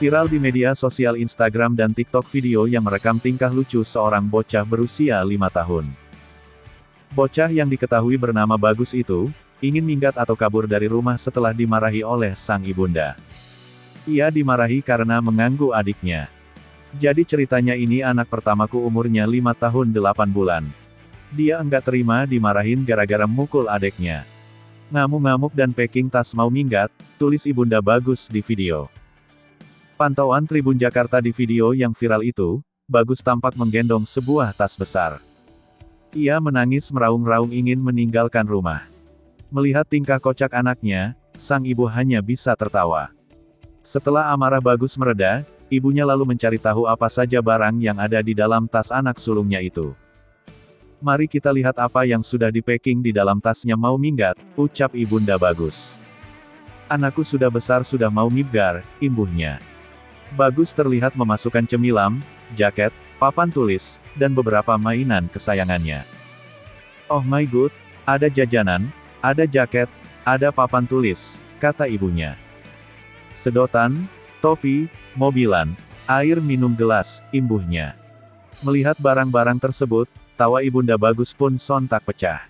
Viral di media sosial Instagram dan TikTok video yang merekam tingkah lucu seorang bocah berusia 5 tahun. Bocah yang diketahui bernama Bagus itu, ingin minggat atau kabur dari rumah setelah dimarahi oleh sang ibunda. Ia dimarahi karena mengganggu adiknya. Jadi ceritanya ini anak pertamaku umurnya 5 tahun 8 bulan. Dia enggak terima dimarahin gara-gara mukul adiknya. Ngamuk-ngamuk dan packing tas mau minggat, tulis ibunda Bagus di video. Pantauan Tribun Jakarta di video yang viral itu, Bagus tampak menggendong sebuah tas besar. Ia menangis meraung-raung ingin meninggalkan rumah. Melihat tingkah kocak anaknya, sang ibu hanya bisa tertawa. Setelah amarah Bagus mereda, ibunya lalu mencari tahu apa saja barang yang ada di dalam tas anak sulungnya itu. Mari kita lihat apa yang sudah di-packing di dalam tasnya mau minggat, ucap ibunda Bagus. Anakku sudah besar sudah mau mibgar, imbuhnya. Bagus terlihat memasukkan cemilan, jaket, papan tulis, dan beberapa mainan kesayangannya. Oh my god, ada jajanan, ada jaket, ada papan tulis, kata ibunya. Sedotan, topi, mobilan, air minum gelas, imbuhnya. Melihat barang-barang tersebut, tawa ibunda Bagus pun sontak pecah.